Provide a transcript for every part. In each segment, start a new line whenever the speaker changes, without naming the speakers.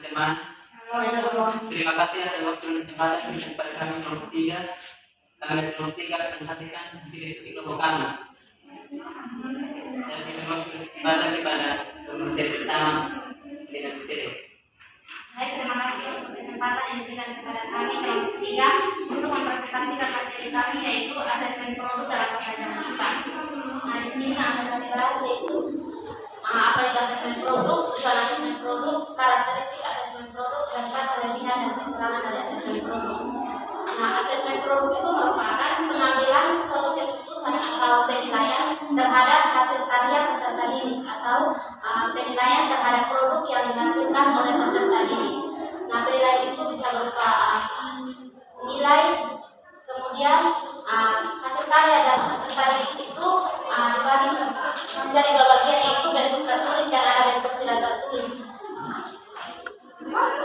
teman-teman. Terima kasih atas waktu dan kesempatan kepada kami bertiga. Kami bertiga akan saksikan diskusi kelompok kami. Saya berikan waktu kesempatan kepada materi pertama dengan materi.
Baik, terima kasih untuk kesempatan yang diberikan kepada kami kelompok 3 untuk mempresentasikan materi kami, yaitu asesmen produk dalam pembelajaran IPA. Nah, di sini akan kami bahas yaitu apa itu asesmen produk, tujuan asesmen produk, karakteristik asesmen produk, serta kelebihan dan kekurangan dari asesmen produk. Nah, asesmen produk itu merupakan pengambilan suatu keputusan atau penilaian terhadap hasil karya peserta didik atau penilaian terhadap produk yang dihasilkan oleh peserta didik. Nah, penilaian itu bisa berupa nilai, kemudian hasil karya dan peserta didik itu dibagi menjadi dua bagian, yaitu bentuk tertulis dan ada bentuk tidak tertulis.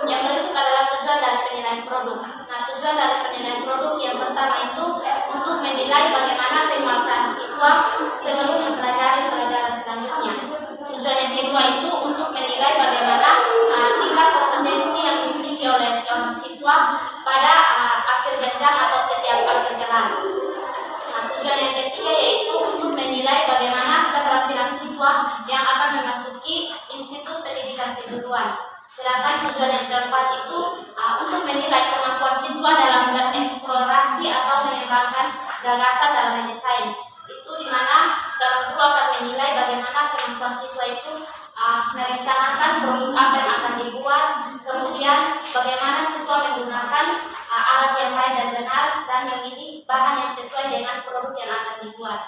Yang berikut adalah tujuan dari penilaian produk. Nah, tujuan dari penilaian produk yang pertama itu untuk menilai bagaimana penguasaan siswa sebelum mempelajari pelajaran selanjutnya. Tujuan yang kedua itu untuk menilai bagaimana tingkat kompetensi yang dimiliki oleh seorang siswa pada akhir jenjang atau setiap akhir kelas. Nah, tujuan yang ketiga yaitu untuk menilai bagaimana keterampilan siswa yang akan memasuki institut pendidikan kejuruan. Sedangkan tujuan yang keempat itu untuk menilai kemampuan siswa dalam bereksplorasi atau mengembangkan gagasan dalam mendesain. Itu di mana seorang guru akan menilai bagaimana kemampuan siswa itu merencanakan produk apa yang akan dibuat, kemudian bagaimana siswa menggunakan alat yang baik dan benar dan memilih bahan yang sesuai dengan produk yang akan dibuat.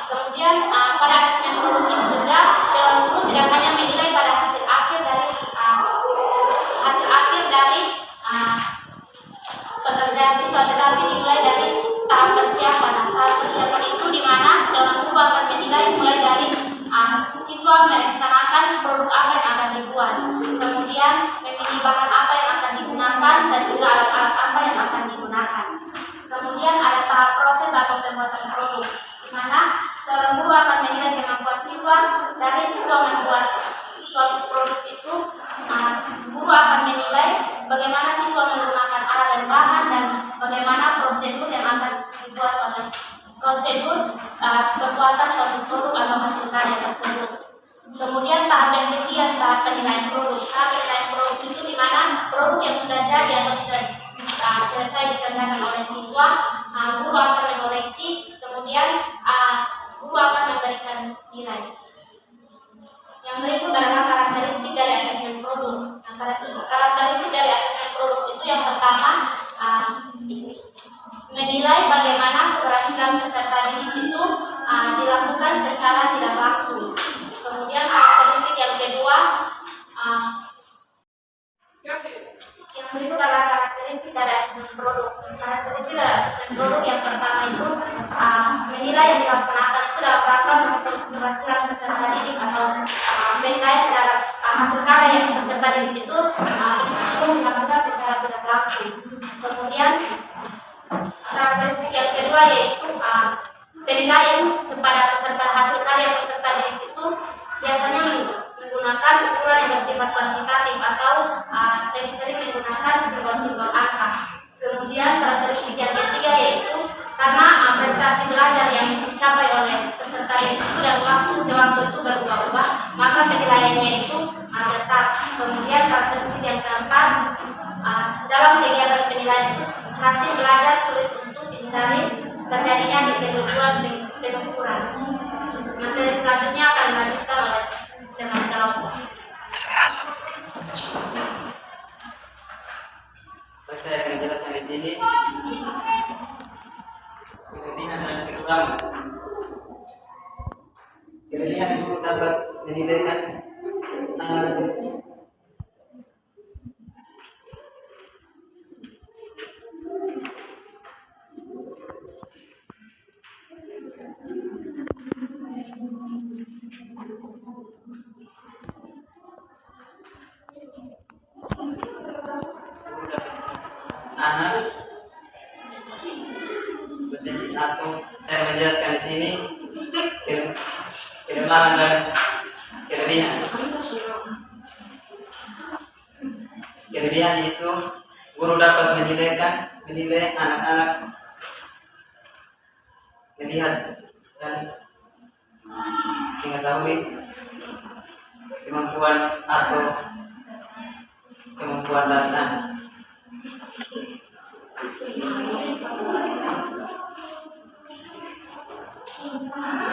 Kemudian pada asesmen produk ini juga seorang guru tidak hanya menilai pada hasil akhir dari pekerjaan siswa, tetapi dimulai dari tahap persiapan. Tahap persiapan itu di mana seorang guru akan menilai mulai dari siswa merencanakan produk apa yang akan dibuat, kemudian memilih bahan apa yang akan digunakan dan juga alat-alat apa yang akan digunakan. Kemudian ada tahap proses atau pembuatan produk, di mana seorang guru akan menilai kemampuan siswa. Dari siswa membuat suatu produk itu, guru akan menilai bagaimana siswa menggunakan alat dan bahan dan bagaimana prosedur yang akan dibuat pada prosedur pembuatan suatu produk atau hasil karya tersebut. Kemudian tahap yang ketiga, tahap penilaian produk. Tahap penilaian produk itu di mana produk yang sudah jadi atau sudah selesai dikerjakan oleh siswa, guru akan mengoreksi, kemudian guru akan memberikan nilai. Yang berikut adalah karakteristik dari asesmen produk. Nah, karakteristik dari asesmen produk itu yang pertama menilai bagaimana keberhasilan peserta didik itu dilakukan secara tidak langsung. Kemudian karakteristik yang kedua, yang berikut adalah karakteristik dari asesmen produk. Karakteristik dari asesmen produk yang pertama itu menilai yang dilaksanakan itu dalam rangka mengukur keberhasilan peserta didik atau menilai terhadap hasil karya yang peserta didik itu dilakukan secara tidak langsung. Kemudian karakteristik yang kedua yaitu penilaian kepada peserta hasil karya peserta didik itu biasanya menggunakan ukuran yang bersifat kuantitatif atau lebih sering menggunakan simbol-simbol angka. Kemudian karakteristik yang ketiga yaitu karena prestasi belajar yang dicapai oleh peserta didik itu dan waktu itu berubah-ubah, maka penilaiannya itu tetap. Kemudian karakteristik yang keempat, dalam kegiatan penilaian itu hasil belajar sulit untuk dihindari terjadinya ketidakjujuran pengukuran. Materi selanjutnya akan dilanjutkan oleh teman kelompok.
Saya akan menjelaskan di sini kelebihan dan kekurangan. Kelebihan itu dapat menilaikan potensi satu. Saya menjelaskan di sini kelemahan dan kelebihan. Kelebihan itu guru dapat menilai anak-anak, melihat dan mengetahui kemampuan atau kemampuan datang.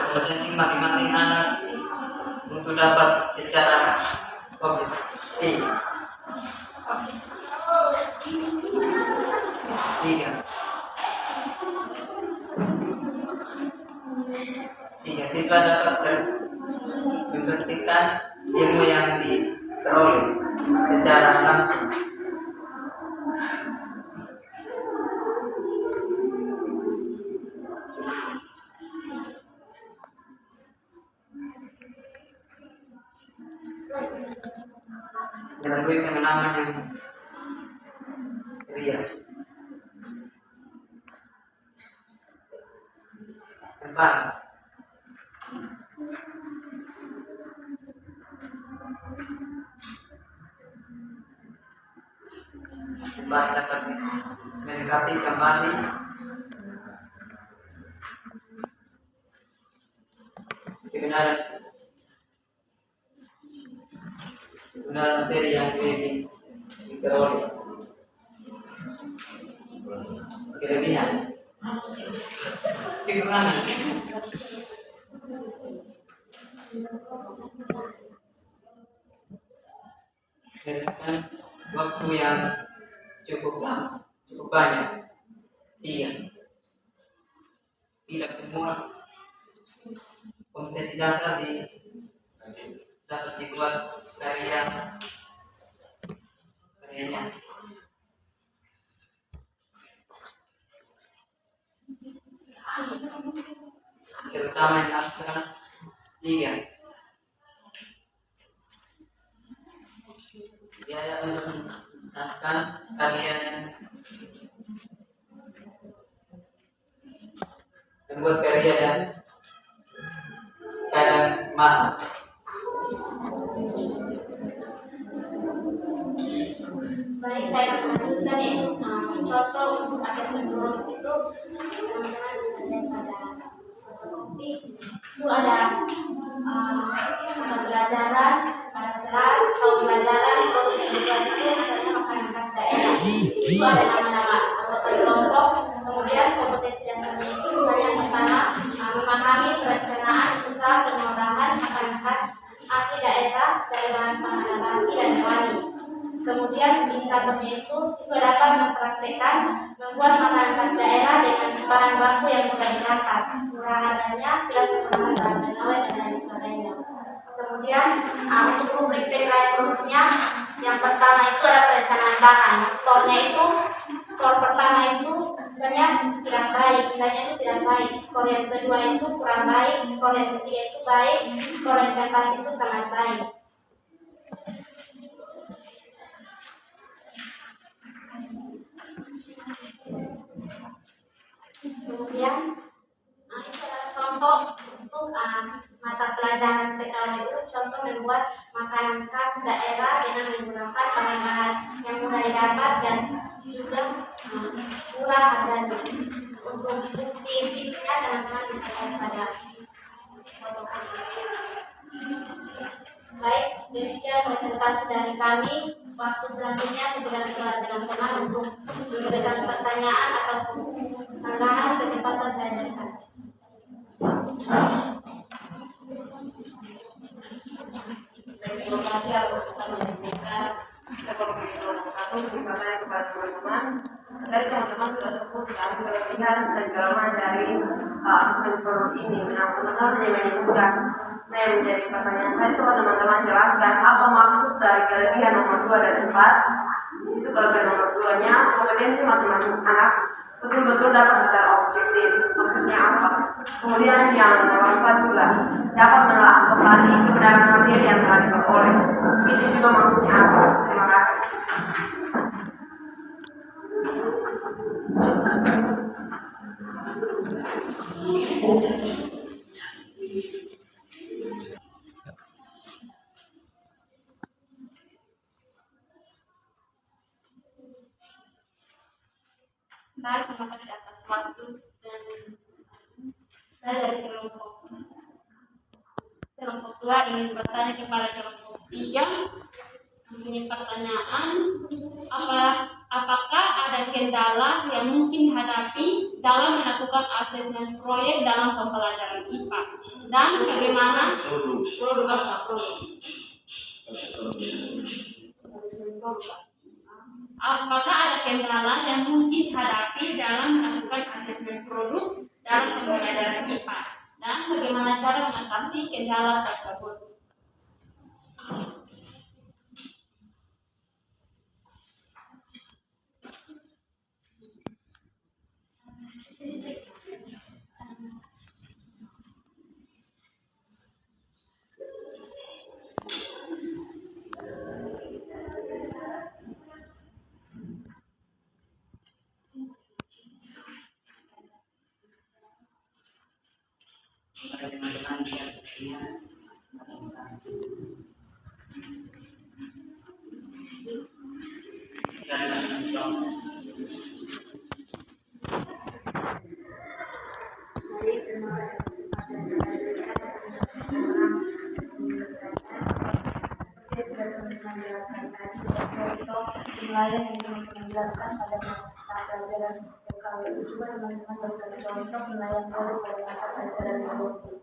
Potensi masing-masing anak untuk dapat secara objektif. Tiga, siswa dapat membuktikan ilmu yang diperoleh secara langsung. Melalui pengalaman yang real. Empat, dapat melengkapi kembali kebenaran materi yang diperoleh. Kelebihan kekurangan berikan waktu yang cukup banyak. Tiga, tidak semua kompetensi dasar dibuat karyanya, terutama yang abstrak. Tiga, biaya untuk melakukan karyanya, membuat karya dan kadang mahal.
Baik, saya akan melanjutkan yaitu contoh untuk asesmen guru itu teman-teman bisa lihat pada fotokopi. Itu ada pembelajaran pada kelas atau pelajaran kemudian itu misalnya makanan khas daerah. Itu ada nama-nama anggota kelompok. Kemudian kompetensi dasarnya itu misalnya yang pertama memahami perencanaan usaha pengolahan makanan khas asli daerah dari bahan pangan alami dan hewani. Kemudian indikatornya itu siswa dapat mempraktekkan membuat makanan khas daerah dengan bahan baku yang mudah didapat, murah harganya, tidak menggunakan bahan pengawet dan lain sebagainya. Kemudian untuk rubrik penilaian produknya, yang pertama itu adalah perencanaan bahan. Skor pertama itu misalnya tidak baik, nilainya itu tidak baik. Skor yang kedua itu kurang baik, skor yang ketiga itu baik, skor yang keempat itu sangat baik. Kemudian itu adalah contoh untuk mata pelajaran PKWU, contoh membuat makanan khas daerah dengan menggunakan bahan-bahan yang mudah didapat dan juga murah harganya. Untuk bukti fisiknya teman-teman bisa lihat pada fotokopi. Baik, demikian presentasi dari kami. Waktu selanjutnya segera teman-teman untuk memberikan pertanyaan atau sanggahan, kesempatan saya berikan.
Terima kasih atas menunjukkan ekonomi nomor 1. Terima kasih kepada teman-teman. Tadi teman-teman sudah sebut kelebihan dan kelemahan dari asesmen produk ini. Nah, teman-teman yang menyebutkan, yang menjadi pertanyaan saya, coba teman-teman jelaskan apa maksud dari kelebihan nomor 2 dan 4. Itu kelebihan nomor 2-nya kompetensi masing-masing anak betul-betul dapat secara objektif. Maksudnya apa? Kemudian yang nomor 4 juga dapat menelaah kembali kebenaran materi yang telah diperoleh. Itu juga maksudnya apa? Terima kasih.
Baik, terima kasih atas waktu dan saya dari kelompok 2 ingin bertanya kepada kelompok 3. Ini pertanyaan, apakah ada kendala yang mungkin dihadapi dalam melakukan asesmen proyek dalam pembelajaran IPA dan bagaimana produk. Apakah ada kendala yang mungkin dihadapi dalam melakukan asesmen produk dalam pembelajaran IPA dan bagaimana cara mengatasi kendala tersebut?
Pada teman-teman yang punya
penilaian yang menjelaskan pada mata pelajaran kalau itu juga teman-teman berikan contoh penilaian produk pada mata pelajaran robotik.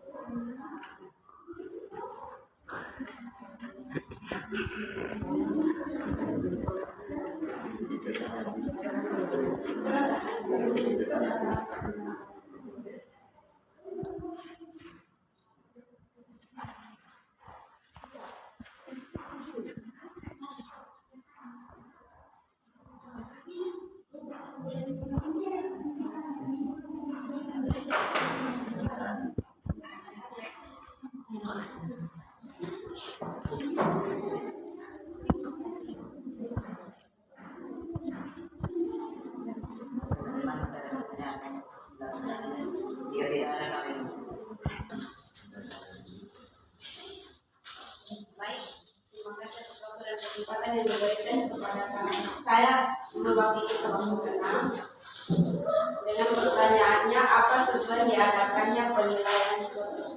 Baik, terima kasih atas waktu dan kesempatan yang diberikan kepada saya mewakili kelompok 6 dengan pertanyaannya, apa tujuan diadakannya penilaian produk?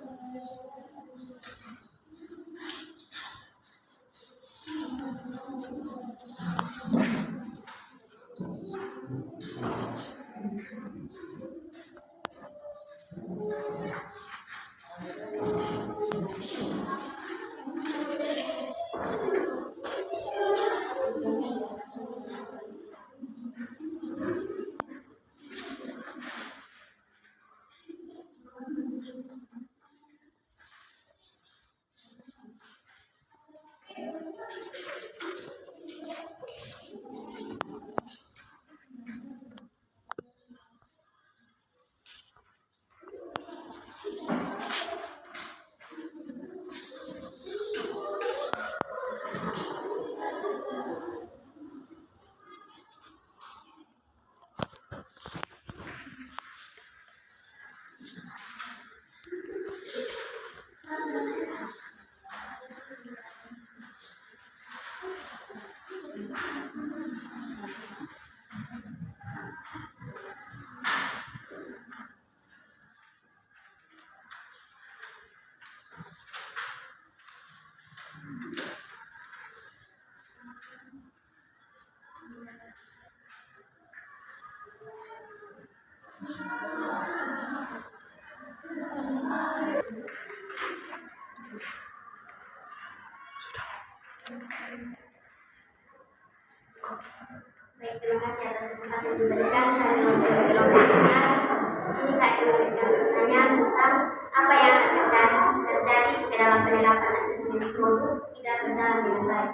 Baik, terima kasih atas kesempatan yang diberikan. Saya mewakili kelompok 5. Di sini saya akan memberikan pertanyaan tentang apa yang akan terjadi jika dalam penerapan asesmen produk tidak berjalan dengan baik.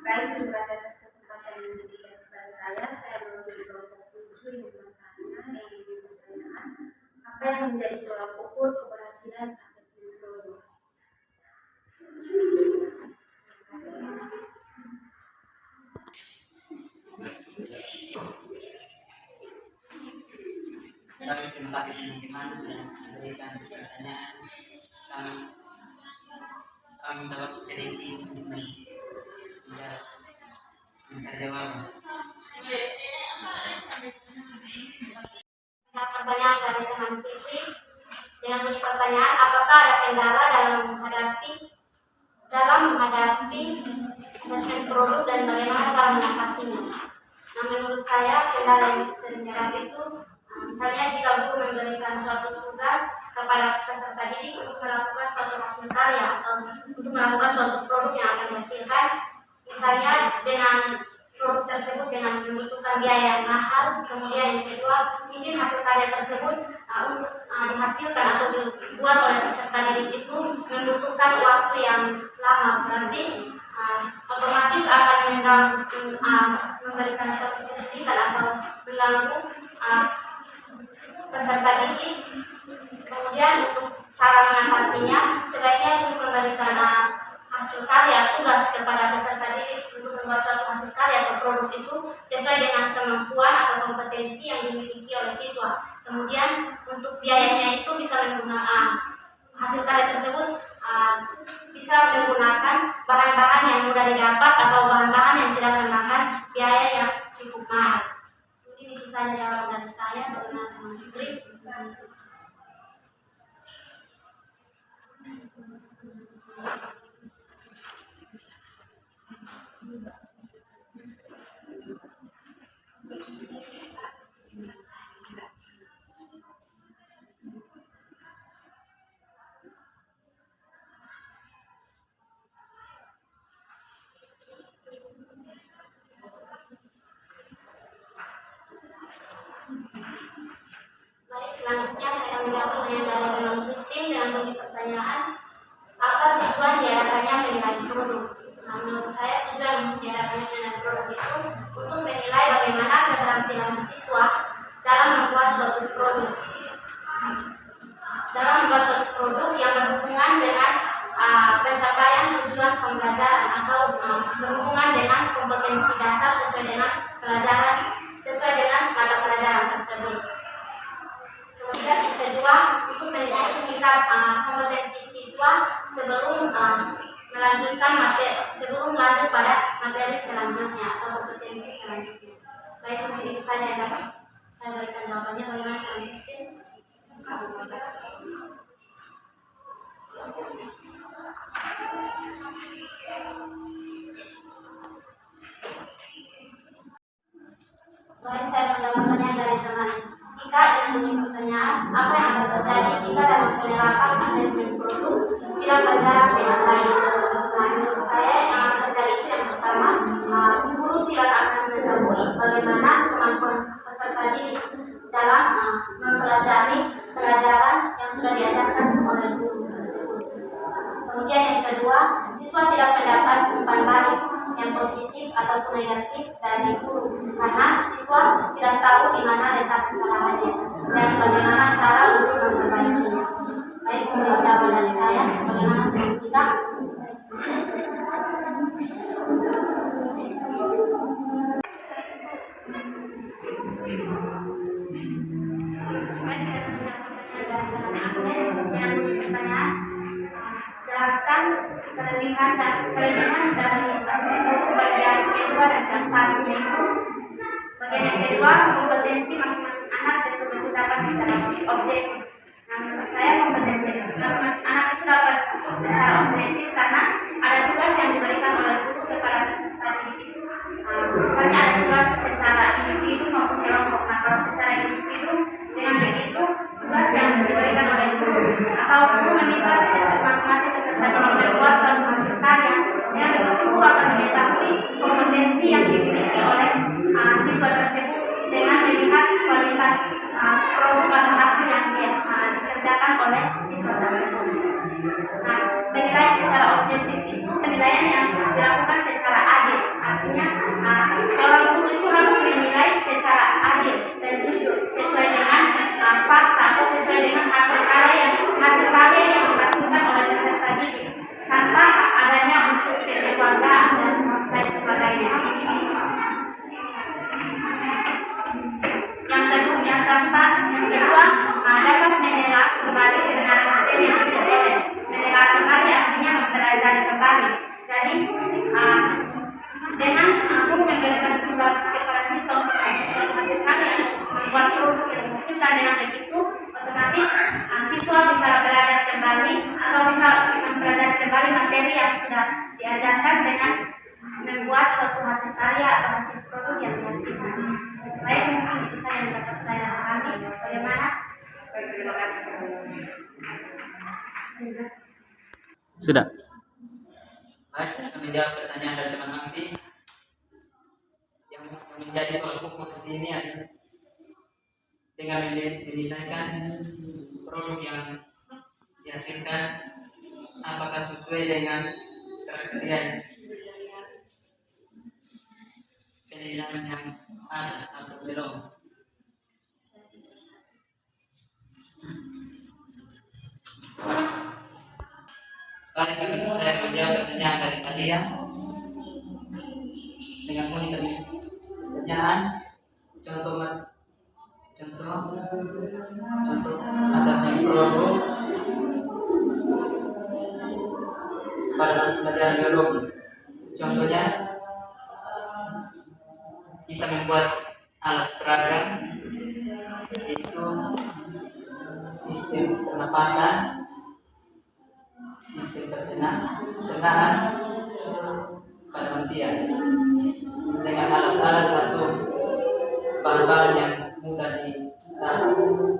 Baik, terima kasih atas kesempatan yang diberikan kepada saya. Saya mewakili kelompok 7 yang bertanya apa yang menjadi tolak ukur keberhasilan asesmen produk.
Kami terima kasih teman-teman sudah memberikan pertanyaan. Kami minta waktu sedikit untuk menjawab. Bisa jawab.
Pertanyaan dari teman Sisi dengan bunyi pertanyaan, apakah ada kendala dalam menghadapi asesmen produk dan bagaimana cara mengatasinya? Nah, menurut saya kendala yang sering dihadapi itu misalnya jika guru memberikan suatu tugas kepada peserta didik untuk melakukan suatu hasil karya atau untuk melakukan suatu produk yang akan dihasilkan, misalnya dengan produk tersebut dengan membutuhkan biaya yang mahal, kemudian yang kedua mungkin hasil karya tersebut untuk dihasilkan atau dibuat oleh peserta didik itu membutuhkan waktu yang lama, berarti otomatis akan memberikan suatu kesulitan atau mengganggu peserta didik. Kemudian untuk cara mengatasinya, sebaiknya untuk memberikan hasil karya tugas kepada peserta didik untuk membuat suatu hasil karya atau produk itu sesuai dengan kemampuan atau kompetensi yang dimiliki oleh siswa. Kemudian untuk biayanya itu bisa menggunakan hasil karya tersebut bisa menggunakan bahan-bahan yang mudah didapat atau bahan-bahan yang tidak memakan biaya yang cukup mahal. Mungkin itu saja jawaban dari saya. Bagaimana teman Fikri? Selanjutnya saya menjawab pertanyaan dari teman Christine dengan bunyi pertanyaan, apa tujuan diadakannya penilaian produk? Nah, menurut saya tujuan diadakannya penilaian produk itu untuk menilai bagaimana keterampilan siswa dalam membuat suatu produk. Dalam membuat suatu produk yang berhubungan dengan pencapaian tujuan pembelajaran atau berhubungan dengan kompetensi dasar sesuai dengan pelajaran, sesuai dengan mata pelajaran tersebut. Kemudian yang kedua, untuk menilai tingkat kompetensi siswa sebelum lanjut pada materi selanjutnya atau kompetensi selanjutnya. Baik, mungkin itu saja yang dapat saya berikan jawabannya. Bagaimana Kak Christine? Baik, saya menjawab pertanyaan dari teman Ika yang punya pertanyaan, apa yang akan terjadi jika dalam penerapan asesmen produk tidak berjalan dengan baik? Nah, menurut saya yang akan terjadi itu yang pertama, guru tidak akan mengetahui bagaimana kemampuan peserta didik dalam mempelajari pelajaran yang sudah diajarkan oleh guru tersebut. Kemudian yang kedua, siswa tidak mendapat umpan balik yang positif ataupun negatif dari guru karena siswa tidak tahu di mana letak kesalahannya dan bagaimana cara untuk memperbaikinya. Baik, kemudian jawaban dari saya. Bagaimana menurut kita? Jelaskan kelebihan dari bagian kedua dan keempat, yaitu bagian yang kedua kompetensi masing-masing anak betul-betul dapat secara objektif. Nah, menurut saya kompetensi masing-masing anak itu dapat secara objektif karena ada tugas yang diberikan oleh guru kepada peserta didik. Misalnya ada tugas secara individu maupun kelompok. Nah, kalau secara individu dengan begitu tugas yang diberikan oleh guru atau guru meminta masing-masing peserta didik membuat suatu hasil karya, dengan begitu guru akan mengetahui kompetensi yang dimiliki oleh siswa tersebut dengan melihat kualitas produk atau hasil yang dikerjakan oleh siswa tersebut. Nah, penilaian secara objektif itu penilaian yang dilakukan secara adil. Artinya, seorang guru itu harus menilai secara adil dan jujur sesuai dengan fakta atau sesuai dengan hasil karya yang dihasilkan oleh peserta didik tanpa adanya unsur kekeluargaan dan lain sebagainya. Yang kedua, dapat menelaah kembali kebenaran materi yang diperoleh. Menelaah kembali artinya mempelajari kembali. Jadi dengan guru memberikan membuat produk yang dihasilkan. Dengan begitu otomatis siswa bisa belajar kembali atau bisa mempelajari kembali materi yang sudah diajarkan dengan membuat suatu hasil karya atau hasil produk yang dihasilkan. Baik, mungkin itu saja yang dapat saya pahami. Bagaimana?
Baik, terima kasih.
Sudah.
Baik, saya menjawab pertanyaan dari teman Angsi. Yang menjadi tolak ukur di sini adalah dengan menilaikan produk yang dihasilkan apakah sesuai dengan kriteria penilaian yang ada atau belum. Baik, saya menjawab pertanyaan dari kalian dengan unik pertanyaan contoh asasnya produk pada pelajaran biologi. Contohnya kita membuat alat peraga, yaitu sistem pernapasan, sistem pencernaan pada manusia dengan alat-alat atau bahan-bahan yang mudah ditaruh.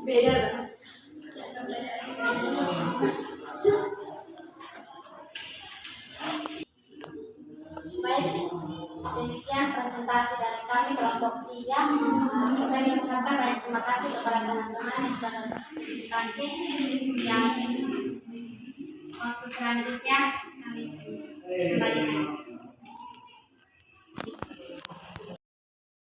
Beda.
Baik, demikian presentasi dari kami kelompok 3. Kita ingin mengucapkan banyak terima kasih kepada teman-teman yang sudah berpartisipasi. Yang waktu selanjutnya kami kembalikan.